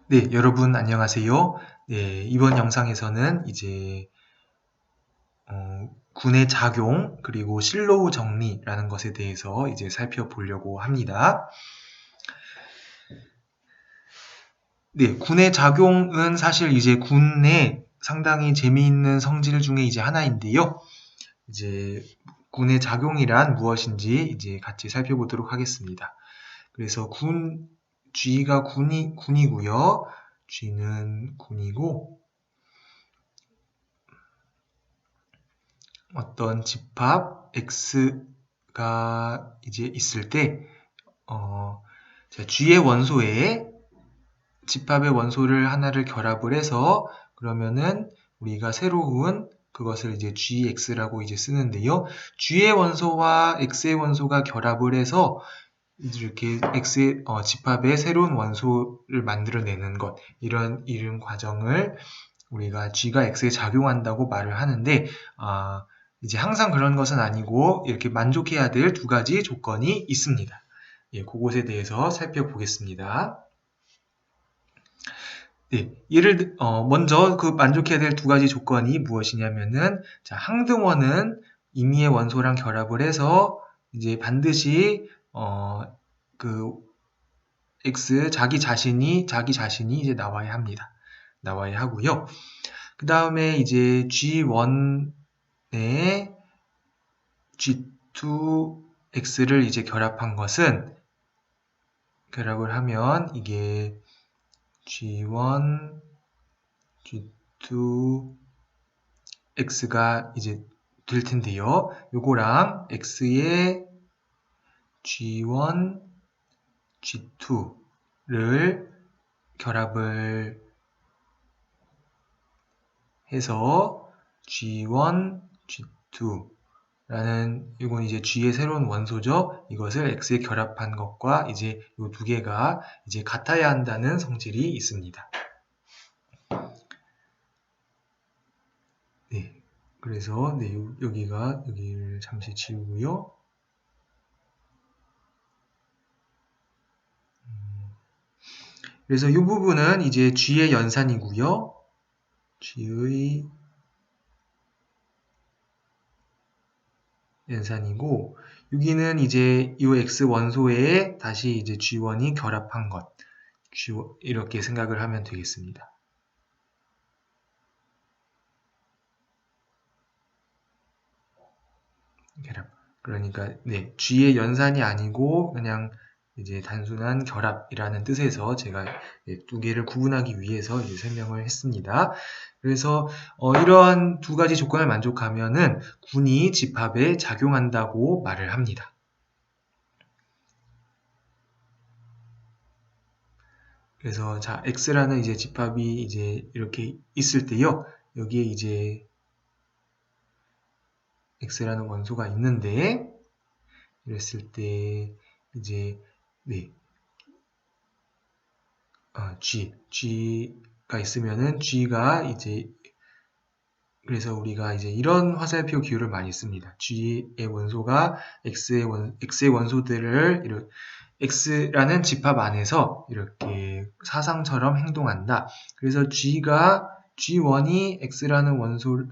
네, 여러분 안녕하세요. 네, 이번 영상에서는 이제 군의 작용 그리고 실로우 정리라는 것에 대해서 이제 살펴보려고 합니다. 네, 군의 작용은 사실 이제 군의 상당히 재미있는 성질 중에 이제 하나인데요. 이제 군의 작용이란 무엇인지 이제 같이 살펴보도록 하겠습니다. 그래서 G가 군이고요. G는 군이고 어떤 집합 x가 이제 있을 때, G의 원소에 집합의 원소를 하나를 결합을 해서 그러면은 우리가 새로운 그것을 이제 gx라고 이제 쓰는데요. g의 원소와 x의 원소가 결합을 해서 이렇게 x의 집합의 새로운 원소를 만들어내는 것, 이런 이름 과정을 우리가 g가 x에 작용한다고 말을 하는데, 이제 항상 그런 것은 아니고 이렇게 만족해야 될 두 가지 조건이 있습니다. 예, 그것에 대해서 살펴보겠습니다. 네, 먼저 그 만족해야 될 두 가지 조건이 무엇이냐면은, 자, 항등원은 임의의 원소랑 결합을 해서 이제 반드시 그 자기 자신이 이제 나와야 합니다. 나와야 하고요. 그 다음에 이제 G1에 G2X를 이제 결합을 하면 이게 G1, G2, X가 이제 될 텐데요. 요거랑 X의 G1, G2를 결합을 해서 G1, G2 라는 이건 이제 G의 새로운 원소죠. 이것을 X에 결합한 것과 이제 이 두 개가 이제 같아야 한다는 성질이 있습니다. 네. 그래서 네, 여기를 잠시 지우고요. 그래서 이 부분은 이제 G의 연산이고요. G의 연산이고, 여기는 이제 이 X 원소에 다시 이제 G1이 결합한 것. 이렇게 생각을 하면 되겠습니다. 결합. 그러니까, 네, G의 연산이 아니고, 그냥 이제 단순한 결합이라는 뜻에서 제가 두 개를 구분하기 위해서 이제 설명을 했습니다. 그래서 이러한 두 가지 조건을 만족하면은 군이 집합에 작용한다고 말을 합니다. 그래서 자, X라는 이제 집합이 이제 이렇게 있을 때요. 여기에 이제 X라는 원소가 있는데, 이랬을 때 이제 네, G가 있으면은 G가 이제 그래서 우리가 이제 이런 화살표 기호를 많이 씁니다. G의 원소가 X의 원소들을 X라는 집합 안에서 이렇게 사상처럼 행동한다. 그래서 G1이 X라는 원소를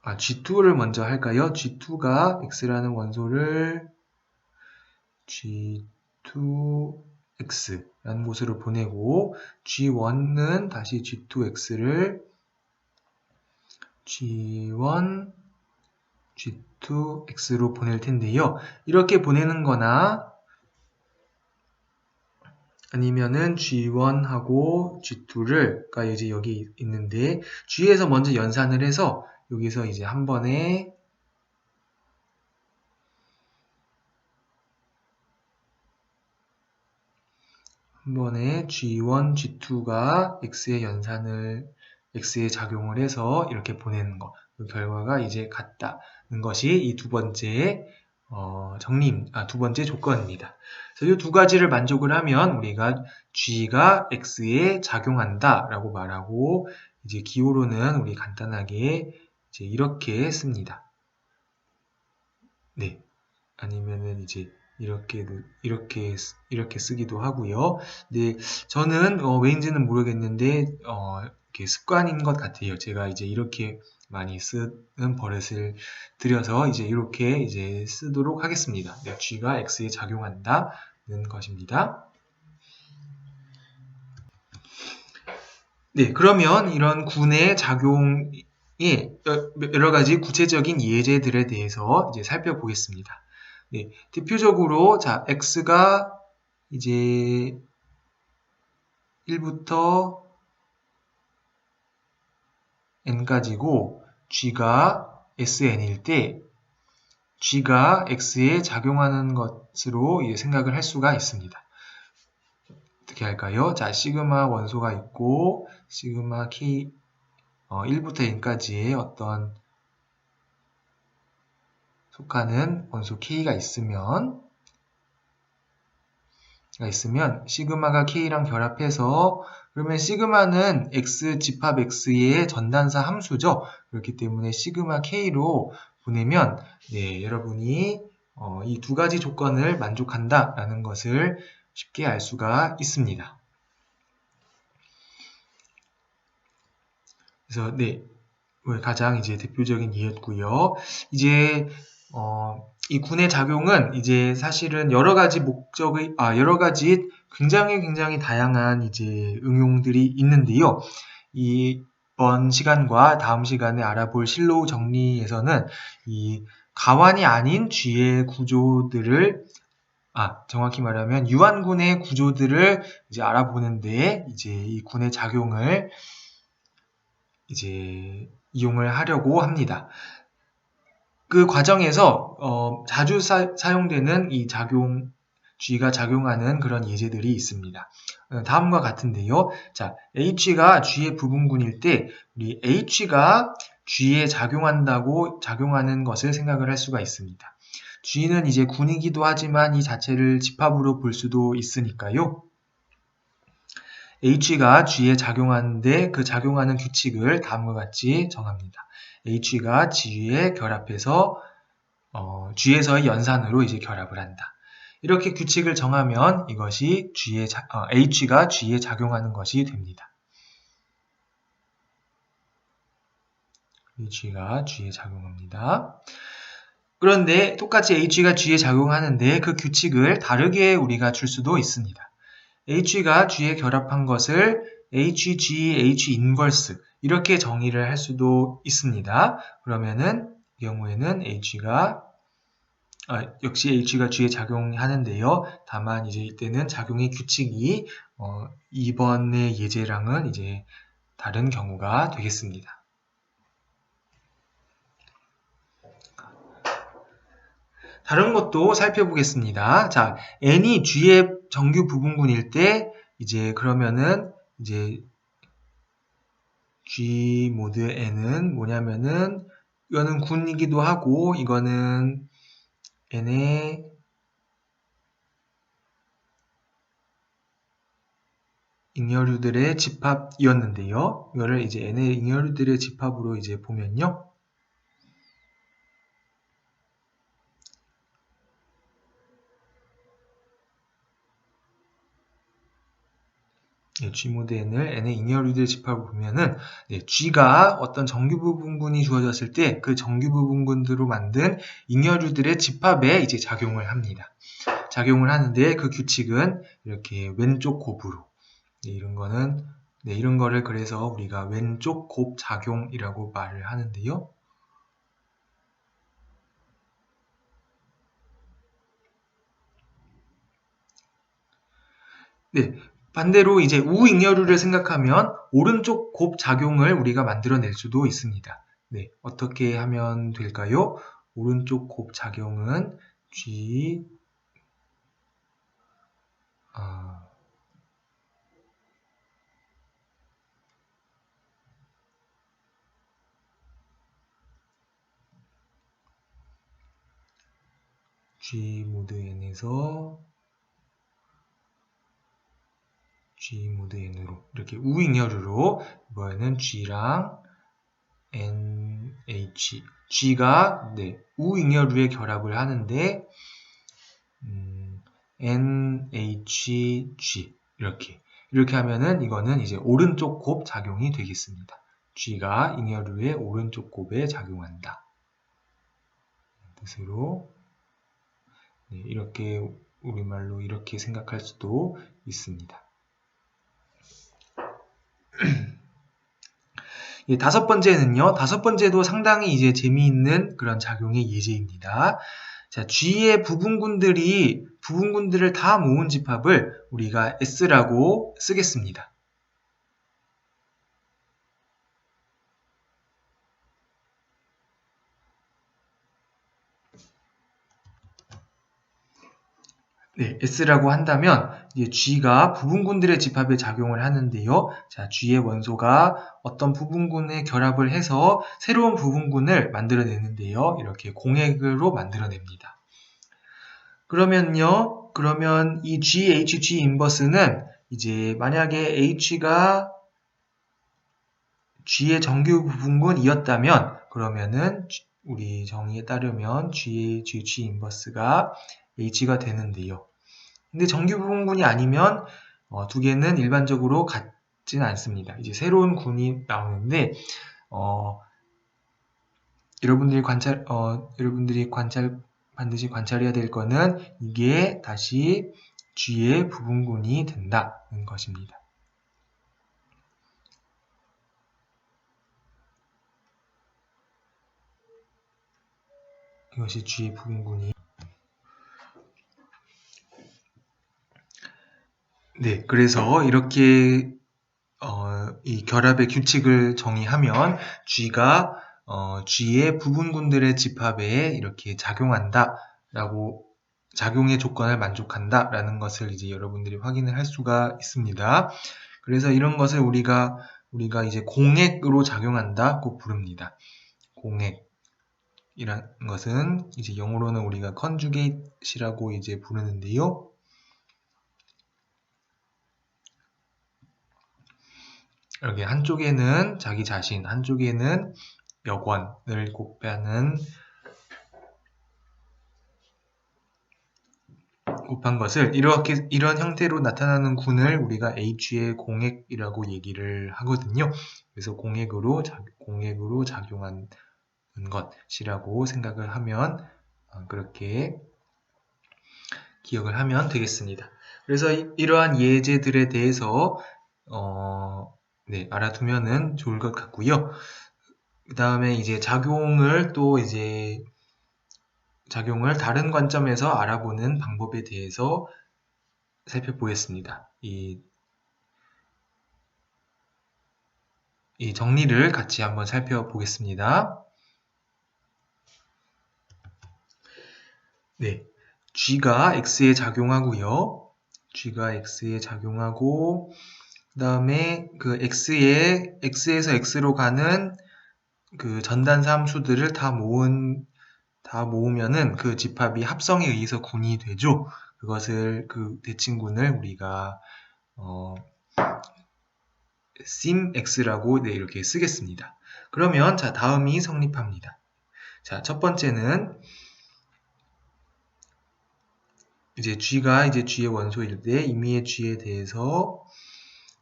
G2를 먼저 할까요? G2가 X라는 원소를 G2X라는 곳으로 보내고 G1은 다시 G2X를 G1, G2X로 보낼 텐데요. 이렇게 보내는 거나 아니면은 G1하고 G2가 이제 여기 있는데 G에서 먼저 연산을 해서 여기서 이제 한 번에 G1, G2가 X에 작용을 해서 이렇게 보내는 거. 그 결과가 이제 같다는 것이 이 두 번째 두 번째 조건입니다. 그래서 이 두 가지를 만족을 하면 우리가 G가 X에 작용한다라고 말하고 이제 기호로는 우리 간단하게 이제 이렇게 씁니다. 네. 아니면은 이제 이렇게 쓰기도 하고요. 네, 저는 왜인지는 모르겠는데 이렇게 습관인 것 같아요. 제가 이제 이렇게 많이 쓰는 버릇을 들여서 이제 이렇게 이제 쓰도록 하겠습니다. 네, G가 X에 작용한다는 것입니다. 네, 그러면 이런 군의 작용의 여러 가지 구체적인 예제들에 대해서 이제 살펴보겠습니다. 네, 대표적으로 자, X가 이제 1부터 n까지고 G가 Sn일 때 G가 X에 작용하는 것으로 이제 생각을 할 수가 있습니다. 어떻게 할까요? 자, 시그마 원소가 있고 시그마 K 1부터 n까지의 어떤 속하는 원소 K가 있으면 시그마가 K랑 결합해서 그러면 시그마는 X 집합 X의 전단사 함수죠. 그렇기 때문에 시그마 K로 보내면 네, 여러분이 이 두 가지 조건을 만족한다라는 것을 쉽게 알 수가 있습니다. 그래서 네, 가장 이제 대표적인 예였고요. 이제 이 군의 작용은 이제 사실은 여러 가지 굉장히 다양한 이제 응용들이 있는데요. 이번 시간과 다음 시간에 알아볼 실로우 정리에서는 이 가완이 아닌 G의 구조들을 정확히 말하면 유한군의 구조들을 이제 알아보는데 이제 이 군의 작용을 이제 이용을 하려고 합니다. 그 과정에서 자주 사용되는 이 G가 작용하는 그런 예제들이 있습니다. 다음과 같은데요. 자, H가 G의 부분군일 때 우리 H가 G에 작용하는 것을 생각을 할 수가 있습니다. G는 이제 군이기도 하지만 이 자체를 집합으로 볼 수도 있으니까요. H가 G에 작용하는데 그 작용하는 규칙을 다음과 같이 정합니다. H가 G에 결합해서 G에서의 연산으로 이제 결합을 한다. 이렇게 규칙을 정하면 이것이 H가 G에 작용하는 것이 됩니다. H가 G에 작용합니다. 그런데 똑같이 H가 G에 작용하는데 그 규칙을 다르게 우리가 줄 수도 있습니다. H가 G에 결합한 것을 HG, H 인버스 이렇게 정의를 할 수도 있습니다. 그러면은 이 경우에는 역시 H가 G에 작용하는데요. 다만 이제 이때는 작용의 규칙이 이번의 예제랑은 이제 다른 경우가 되겠습니다. 다른 것도 살펴보겠습니다. 자, n이 G의 정규 부분군일 때 이제 그러면은 이제 G 모드 n은 뭐냐면은 이거는 군이기도 하고 이거는 n의 잉여류들의 집합이었는데요. 이거를 이제 n의 잉여류들의 집합으로 이제 보면요. G모드 n을 n의 잉여류들의 집합으로 보면은 G가 어떤 정규 부분군이 주어졌을 때 그 정규 부분군으로 만든 잉여류들의 집합에 이제 작용을 합니다. 작용을 하는데 그 규칙은 이렇게 왼쪽 곱으로 이런 거를 그래서 우리가 왼쪽 곱 작용이라고 말을 하는데요. 네, 반대로 이제 우잉여류를 생각하면 오른쪽 곱 작용을 우리가 만들어낼 수도 있습니다. 네, 어떻게 하면 될까요? 오른쪽 곱 작용은 G 모드 n에서 G 모드 n으로 이렇게 우잉여류로 이번에는 G랑 NH G가 우잉여류의 결합을 하는데 NHG 이렇게 하면은 이거는 이제 오른쪽 곱 작용이 되겠습니다. G가 잉여류의 오른쪽 곱에 작용한다. 뜻으로 네, 이렇게 우리말로 이렇게 생각할 수도 있습니다. 예, 다섯 번째는요. 다섯 번째도 상당히 이제 재미있는 그런 작용의 예제입니다. 자, G의 부분군들을 다 모은 집합을 우리가 S라고 쓰겠습니다. 네, S라고 한다면 이제 G가 부분군들의 집합에 작용을 하는데요. 자, G의 원소가 어떤 부분군의 결합을 해서 새로운 부분군을 만들어내는데요. 이렇게 공액으로 만들어냅니다. 그러면 이 GHG 인버스는 이제 만약에 H가 G의 정규 부분군이었다면 그러면은 우리 정의에 따르면 GHG 인버스가 H가 되는데요. 근데 정규 부분군이 아니면 두 개는 일반적으로 같지는 않습니다. 이제 새로운 군이 나오는데 여러분들이 반드시 관찰해야 될 거는 이게 다시 G의 부분군이 된다는 것입니다. 이것이 G의 부분군이 네, 그래서 이렇게 이 결합의 규칙을 정의하면 G가 G의 부분군들의 집합에 이렇게 작용의 조건을 만족한다라는 것을 이제 여러분들이 확인을 할 수가 있습니다. 그래서 이런 것을 우리가 이제 공액으로 작용한다고 부릅니다. 공액이란 것은 이제 영어로는 우리가 conjugate이라고 이제 부르는데요. 이렇게 한쪽에는 자기 자신, 한쪽에는 여권을 곱한 것을 이런 형태로 나타나는 군을 우리가 H의 공액이라고 얘기를 하거든요. 그래서 공액으로 작용하는 것이라고 생각을 하면 그렇게 기억을 하면 되겠습니다. 그래서 이러한 예제들에 대해서 네, 알아두면은 좋을 것 같고요. 그 다음에 이제 작용을 다른 관점에서 알아보는 방법에 대해서 살펴보겠습니다. 이 정리를 같이 한번 살펴보겠습니다. 네, G가 X에 작용하고요. G가 X에 작용하고 그 다음에 그 X에서 X로 가는 그 전단사 함수들을 다 모으면은 그 집합이 합성에 의해서 군이 되죠. 그 대칭군을 우리가 simX라고 네, 이렇게 쓰겠습니다. 그러면 자, 다음이 성립합니다. 자, 첫 번째는 이제 G가 G의 원소일 때 임의의 G에 대해서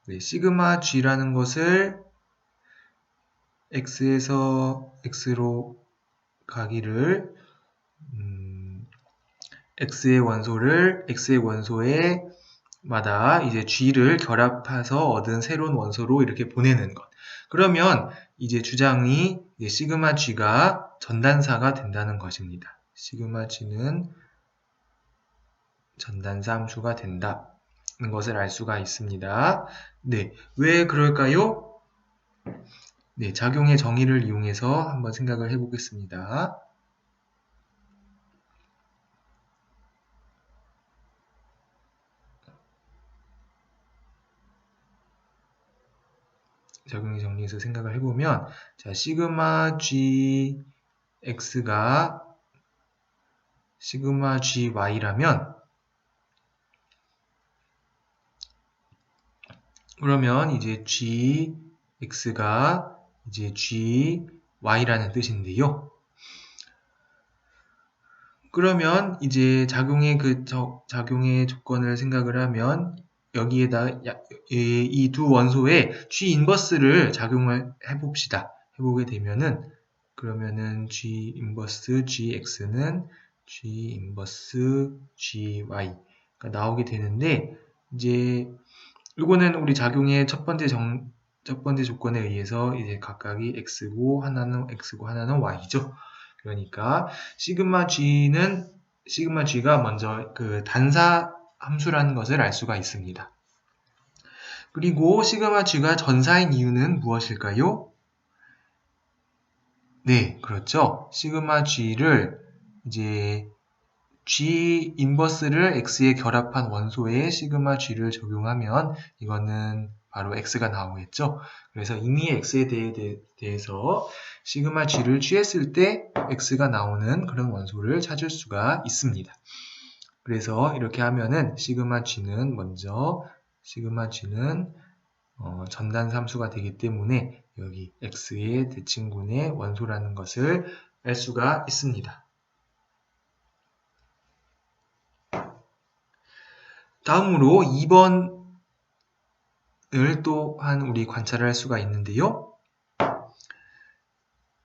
네, 시그마 G라는 것을 X에서 X로 가기를 X의 원소에 마다 이제 G를 결합해서 얻은 새로운 원소로 이렇게 보내는 것. 그러면 이제 주장이 이제 시그마 G가 전단사가 된다는 것입니다. 시그마 G는 전단사 함수가 된다는 것을 알 수가 있습니다. 네, 왜 그럴까요? 네, 작용의 정의를 이용해서 한번 생각을 해보겠습니다. 작용의 정리에서 생각을 해보면 자, 시그마 GX가 시그마 GY라면 그러면 이제 GX가 이제 GY라는 뜻인데요. 그러면 이제 작용의 조건을 생각을 하면 여기에다 이 두 원소에 G 인버스를 작용을 해봅시다. 해보게 되면은 그러면은 G 인버스 GX는 G 인버스 GY가 나오게 되는데 이제 이거는 우리 작용의 첫 번째 조건에 의해서 이제 각각이 X고 하나는 X고 하나는 Y죠. 그러니까 시그마 G가 먼저 그 단사 함수라는 것을 알 수가 있습니다. 그리고 시그마 G가 전사인 이유는 무엇일까요? 네, 그렇죠. 시그마 G를 이제 G 인버스를 X에 결합한 원소에 시그마 G를 적용하면 이거는 바로 X가 나오겠죠. 그래서 이미 X에 대해서 시그마 G를 취했을 때 X가 나오는 그런 원소를 찾을 수가 있습니다. 그래서 이렇게 하면은 시그마 G는 전단삼수가 되기 때문에 여기 X의 대칭군의 원소라는 것을 알 수가 있습니다. 다음으로 2번을 또한 우리 관찰을 할 수가 있는데요.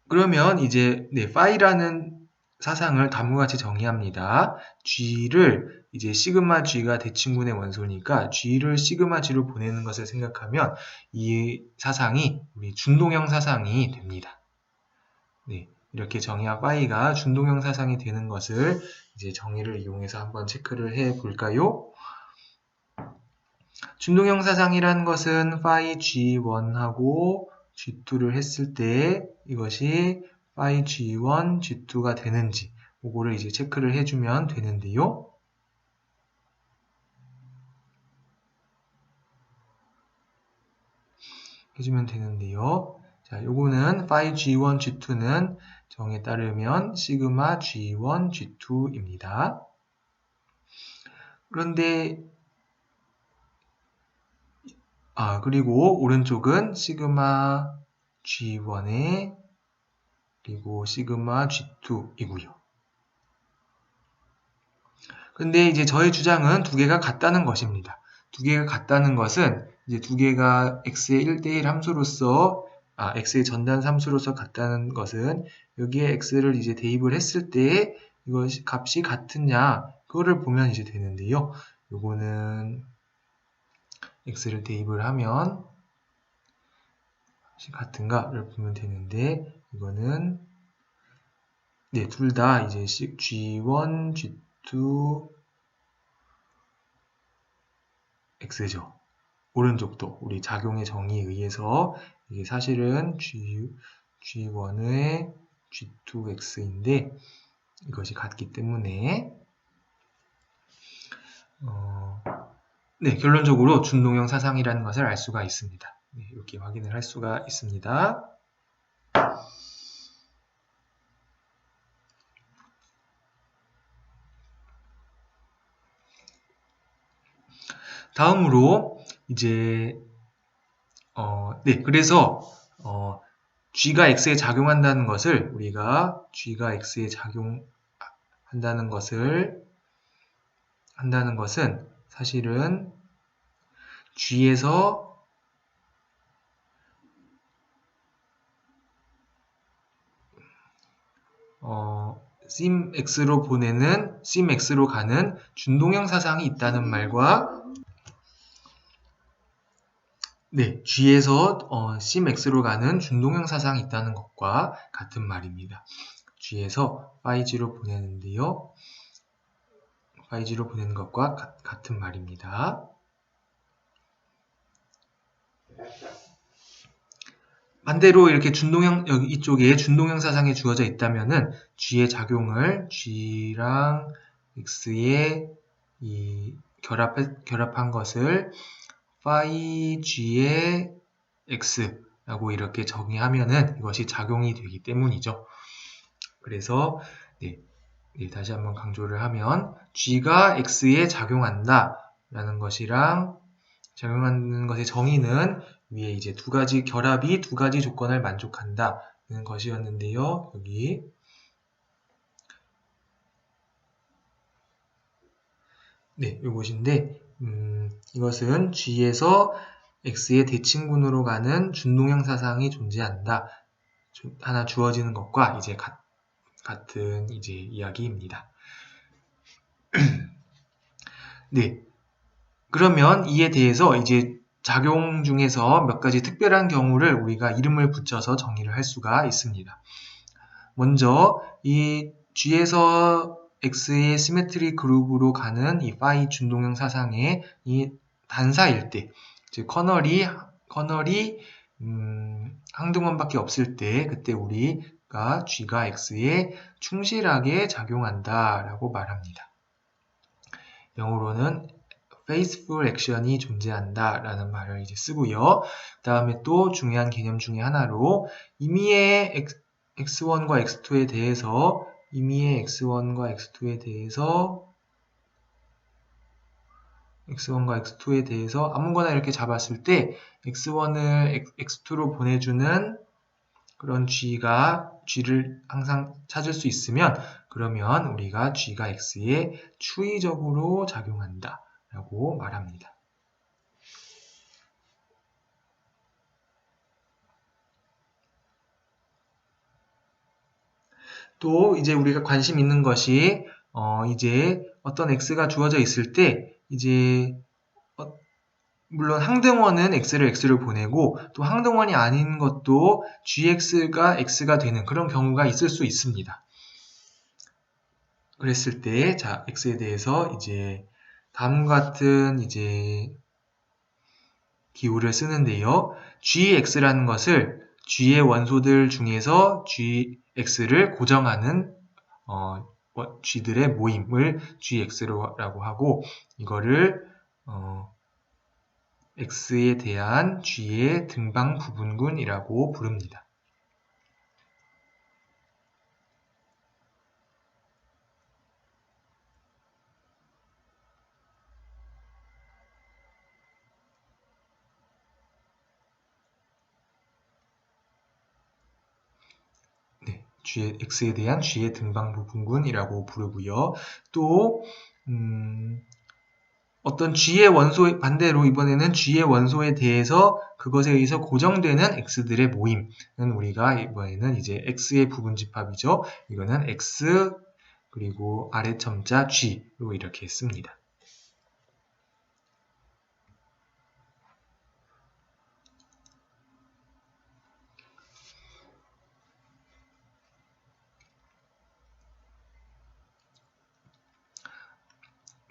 그러면 이제 파이라는 사상을 다음과 같이 정의합니다. G를 이제 시그마 G가 대칭군의 원소니까 G를 시그마 G로 보내는 것을 생각하면 이 사상이 우리 준동형 사상이 됩니다. 네, 이렇게 정의한 파이가 준동형 사상이 되는 것을 이제 정의를 이용해서 한번 체크를 해 볼까요? 준동형 사상이라는 것은 phi G1하고 G2를 했을 때 이것이 phi G1, G2가 되는지 그거를 이제 체크를 해주면 되는데요. 자, 요거는 phi G1, G2는 정에 따르면 시그마 G1, G2입니다. 그런데 그리고 오른쪽은 시그마 G1에 그리고 시그마 G2이고요. 근데 이제 저의 주장은 두 개가 같다는 것입니다. 두 개가 같다는 것은 이제 두 개가 x의 1대1 함수로서 x의 전단 함수로서 같다는 것은 여기에 x를 이제 대입을 했을 때 이것이 값이 같으냐 그거를 보면 이제 되는데요. 요거는 x를 대입을 하면 값이 같은가를 보면 되는데 이거는 둘 다 이제 G1, G2 X죠. 오른쪽도 우리 작용의 정의에 의해서 이게 사실은 G1의 G2X인데 이것이 같기 때문에 결론적으로 준동형 사상이라는 것을 알 수가 있습니다. 이렇게 확인을 할 수가 있습니다. 다음으로 이제 그래서 G가 X에 작용한다는 것을 우리가 G가 X에 작용한다는 것은 사실은 G에서 sim X로 가는 준동형 사상이 있다는 말과 G에서 sim X로 가는 준동형 사상이 있다는 것과 같은 말입니다. G에서 phi G로 보내는데요. phi G로 보내는 것과 같은 말입니다. 반대로 이렇게 여기 이쪽에 준동형 사상이 주어져 있다면은 G의 작용을 G랑 X에 결합한 것을 phi G의 X라고 이렇게 정의하면은 이것이 작용이 되기 때문이죠. 그래서 다시 한번 강조를 하면 G가 X에 작용한다 라는 것이랑 작용하는 것의 정의는 위에 이제 결합이 두 가지 조건을 만족한다는 것이었는데요. 여기 네, 이것인데 이것은 G에서 X의 대칭군으로 가는 준동형 사상이 존재한다. 하나 주어지는 것과 이제 같은 이제 이야기입니다. 네. 그러면 이에 대해서 이제 작용 중에서 몇 가지 특별한 경우를 우리가 이름을 붙여서 정의를 할 수가 있습니다. 먼저 이 G에서 X의 시메트리 그룹으로 가는 이 파이 준동형 사상의 이 단사일 때, 즉 커널이 항등원밖에 없을 때, 그때 우리가 G가 X에 충실하게 작용한다라고 말합니다. 영어로는 faithful action이 존재한다라는 말을 이제 쓰고요. 다음에 또 중요한 개념 중에 하나로 임의의 x1과 x2에 대해서 아무거나 이렇게 잡았을 때 x1을 x2로 보내주는 그런 G를 항상 찾을 수 있으면 그러면 우리가 G가 X에 추이적으로 작용한다 라고 말합니다. 또 이제 우리가 관심 있는 것이 이제 어떤 X가 주어져 있을 때 이제 물론 항등원은 X를 보내고 또 항등원이 아닌 것도 GX가 X가 되는 그런 경우가 있을 수 있습니다. 그랬을 때, 자, X에 대해서 이제 다음과 같은 이제 기호를 쓰는데요. GX라는 것을 G의 원소들 중에서 GX를 고정하는 G들의 모임을 GX라고 하고 이거를 X에 대한 G의 등방 부분군이라고 부릅니다. 네, X에 대한 G의 등방 부분군이라고 부르고요. 또 어떤 G의 원소 반대로 이번에는 G의 원소에 대해서 그것에 의해서 고정되는 X들의 모임은 우리가 이번에는 이제 X의 부분집합이죠. 이거는 X 그리고 아래 첨자 G로 이렇게 씁니다.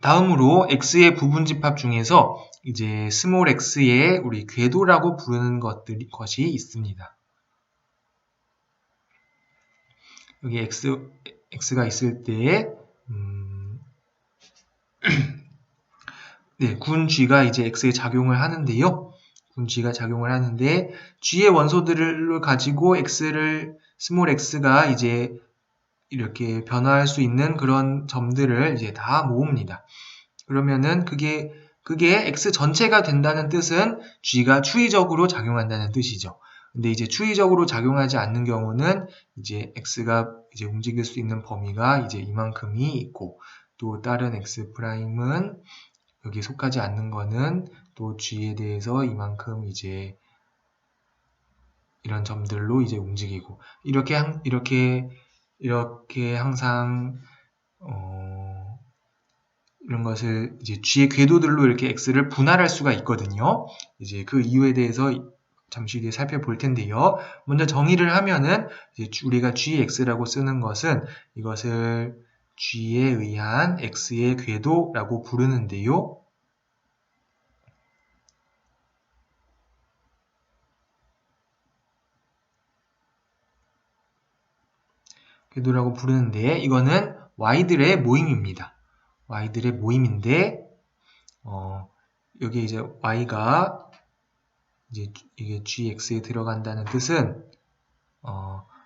다음으로 X의 부분집합 중에서 이제 스몰 x의 우리 궤도라고 부르는 것이 있습니다. 여기 x가 있을 때 네, 군 G가 이제 X에 작용을 하는데요. 군 G가 작용을 하는데 G의 원소들을 가지고 스몰 x가 이제 이렇게 변화할 수 있는 그런 점들을 이제 다 모읍니다. 그러면은 그게 X 전체가 된다는 뜻은 G가 추이적으로 작용한다는 뜻이죠. 근데 이제 추이적으로 작용하지 않는 경우는 이제 X가 이제 움직일 수 있는 범위가 이제 이만큼이 있고 또 다른 X 프라임은 여기 속하지 않는 거는 또 G에 대해서 이만큼 이제 이런 점들로 이제 움직이고 이렇게 항상 이런 것을 이제 G의 궤도들로 이렇게 X를 분할할 수가 있거든요. 이제 그 이유에 대해서 잠시 뒤에 살펴볼 텐데요. 먼저 정의를 하면은 이제 우리가 GX라고 쓰는 것은 이것을 G에 의한 X의 궤도라고 부르는데요. 궤도라고 부르는데 이거는 Y들의 모임입니다. Y들의 모임인데 여기 이제 Y가 이제 이게 GX에 들어간다는 뜻은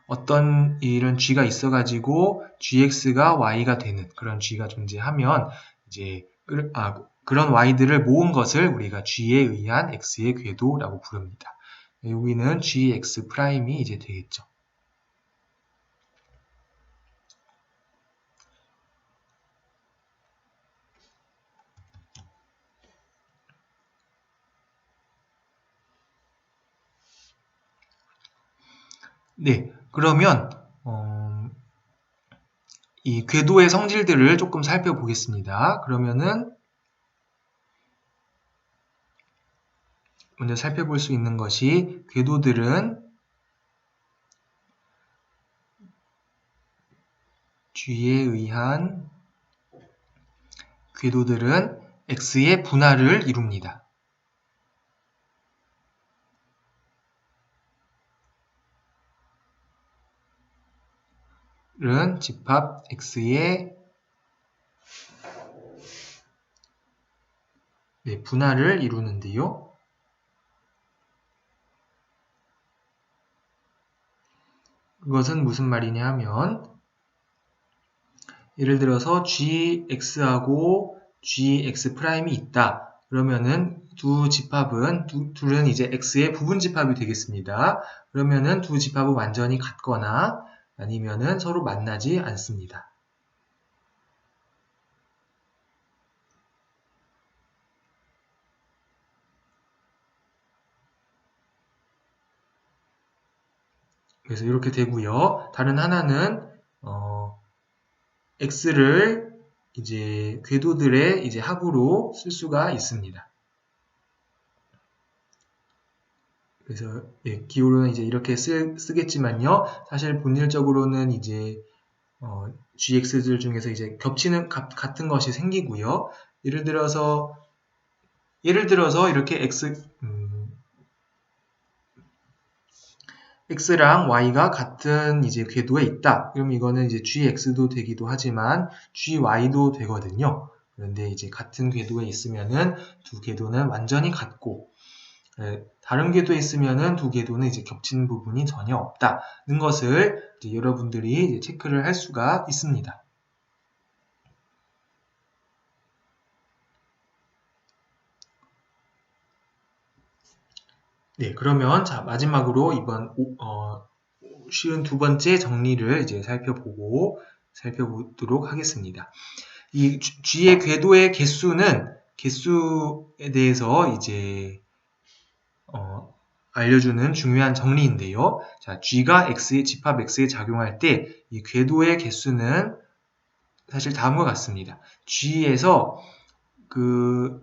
어떤 이런 G가 있어가지고 GX가 Y가 되는 그런 G가 존재하면 이제 그런 Y들을 모은 것을 우리가 G에 의한 X의 궤도라고 부릅니다. 여기는 GX 프라임이 이제 되겠죠. 네, 그러면 이 궤도의 성질들을 조금 살펴보겠습니다. 그러면은 먼저 살펴볼 수 있는 것이 궤도들은 G에 의한 궤도들은 X의 분할을 이룹니다. 은 집합 X의 분할을 이루는데요. 그것은 무슨 말이냐 하면 예를 들어서 gx하고 gx'이 있다. 그러면은 두 집합은 둘은 이제 x의 부분 집합이 되겠습니다. 그러면은 두 집합은 완전히 같거나 아니면은 서로 만나지 않습니다. 그래서 이렇게 되고요. 다른 하나는 x를 이제 궤도들의 이제 합으로 쓸 수가 있습니다. 그래서 기호로는 이제 이렇게 쓰겠지만요. 사실 본질적으로는 이제 gx들 중에서 이제 겹치는 같은 것이 생기고요. 예를 들어서 이렇게 x랑 y가 같은 이제 궤도에 있다. 그럼 이거는 이제 gx도 되기도 하지만 gy도 되거든요. 그런데 이제 같은 궤도에 있으면은 두 궤도는 완전히 같고 다른 궤도에 있으면은 두 궤도는 이제 겹치는 부분이 전혀 없다는 것을 이제 여러분들이 이제 체크를 할 수가 있습니다. 네, 그러면 자 마지막으로 이번 쉬운 두 번째 정리를 이제 살펴보도록 하겠습니다. 이 G의 궤도의 개수에 대해서 이제 알려주는 중요한 정리인데요. 자, G가 집합 X에 작용할 때 이 궤도의 개수는 사실 다음과 같습니다. G에서 그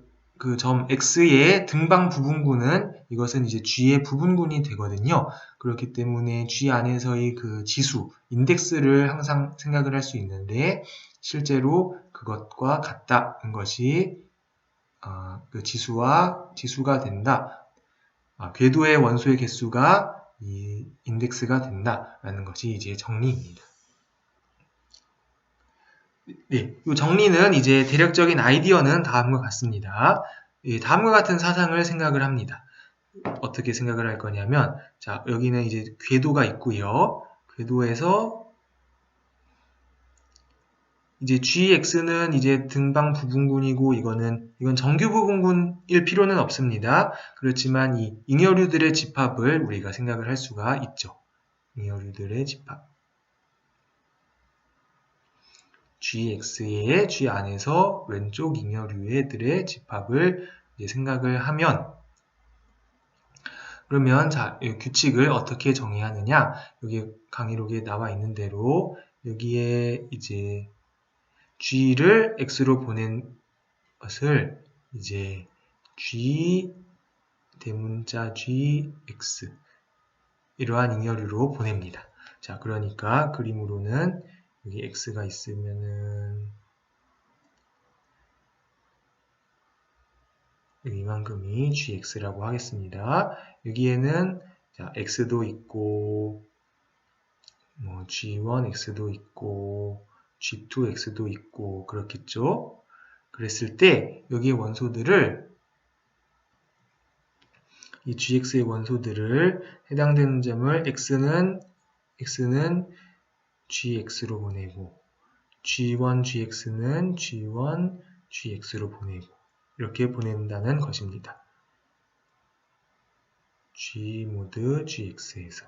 점 X의 등방 부분군은 이것은 이제 G의 부분군이 되거든요. 그렇기 때문에 G 안에서의 그 지수, 인덱스를 항상 생각을 할 수 있는데 실제로 그것과 같다는 것이 그 지수가 된다. 궤도의 원소의 개수가 이 인덱스가 된다라는 것이 이제 정리입니다. 네, 이 정리는 이제 대략적인 아이디어는 다음과 같습니다. 다음과 같은 사상을 생각을 합니다. 어떻게 생각을 할 거냐면, 자, 여기는 이제 궤도가 있고요. 궤도에서 이제 gx는 이제 등방 부분군이고 이건 정규 부분군일 필요는 없습니다. 그렇지만 이 잉여류들의 집합을 우리가 생각을 할 수가 있죠. 잉여류들의 집합. gx의 g 안에서 왼쪽 잉여류들의 집합을 이제 생각을 하면 그러면 자, 이 규칙을 어떻게 정의하느냐? 여기 강의록에 나와 있는 대로 여기에 이제 g를 x로 보낸 것을 이제 g 대문자 gx 이러한 잉여류로 보냅니다. 자, 그러니까 그림으로는 여기 x가 있으면은 이만큼이 gx라고 하겠습니다. 여기에는 자, x도 있고 뭐 g1x도 있고 g2x도 있고 그렇겠죠. 그랬을 때 여기의 원소들을 이 gx의 원소들을 해당되는 점을 x는 gx로 보내고 g1 gx는 g1 gx로 보내고 이렇게 보낸다는 것입니다. g 모드 gx에서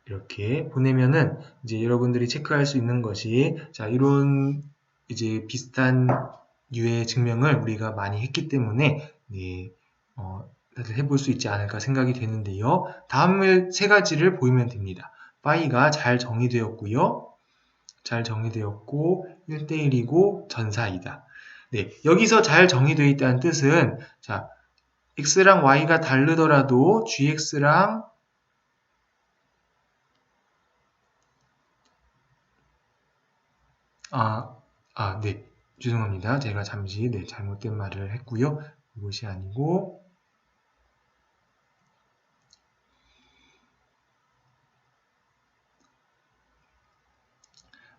이렇게 보내면은 이제 여러분들이 체크할 수 있는 것이 자 이런 이제 비슷한 유의 증명을 우리가 많이 했기 때문에 네, 다들 해볼 수 있지 않을까 생각이 되는데요. 다음 세 가지를 보이면 됩니다. 파이가 잘 정의되었고요. 잘 정의되었고 1대1이고 전사이다. 네, 여기서 잘 정의되어 있다는 뜻은 자, x랑 y가 다르더라도 gx랑 네. 죄송합니다. 제가 잠시 잘못된 말을 했고요. 이것이 아니고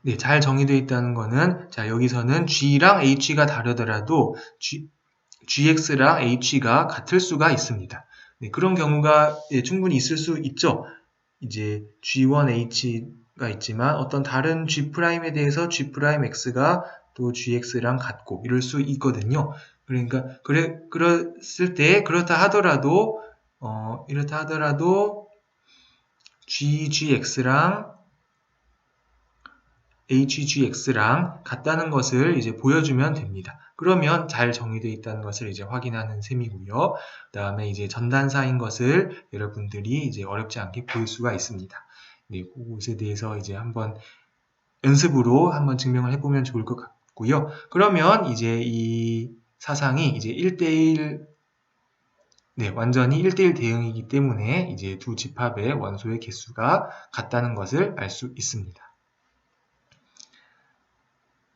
네, 잘 정의되어 있다는 거는 자, 여기서는 g랑 h가 다르더라도 gx랑 h가 같을 수가 있습니다. 네, 그런 경우가 충분히 있을 수 있죠. 이제 g1h가 있지만 어떤 다른 g'에 대해서 g'x가 또 gx랑 같고 이럴 수 있거든요. 그러니까 그랬을 때 이렇다 하더라도 gx랑 hgx랑 같다는 것을 이제 보여주면 됩니다. 그러면 잘 정의되어 있다는 것을 이제 확인하는 셈이고요. 그 다음에 이제 전단사인 것을 여러분들이 이제 어렵지 않게 볼 수가 있습니다. 네, 그것에 대해서 이제 한번 연습으로 한번 증명을 해보면 좋을 것 같고요. 그러면 이제 이 사상이 이제 1대1, 네, 완전히 1대1 대응이기 때문에 이제 두 집합의 원소의 개수가 같다는 것을 알 수 있습니다.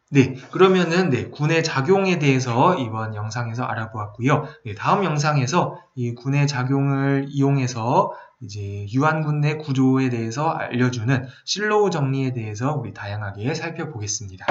네, 그러면은 군의 작용에 대해서 이번 영상에서 알아보았고요. 네, 다음 영상에서 이 군의 작용을 이용해서 이제 유한군 내 구조에 대해서 알려주는 실로우 정리에 대해서 우리 다양하게 살펴보겠습니다.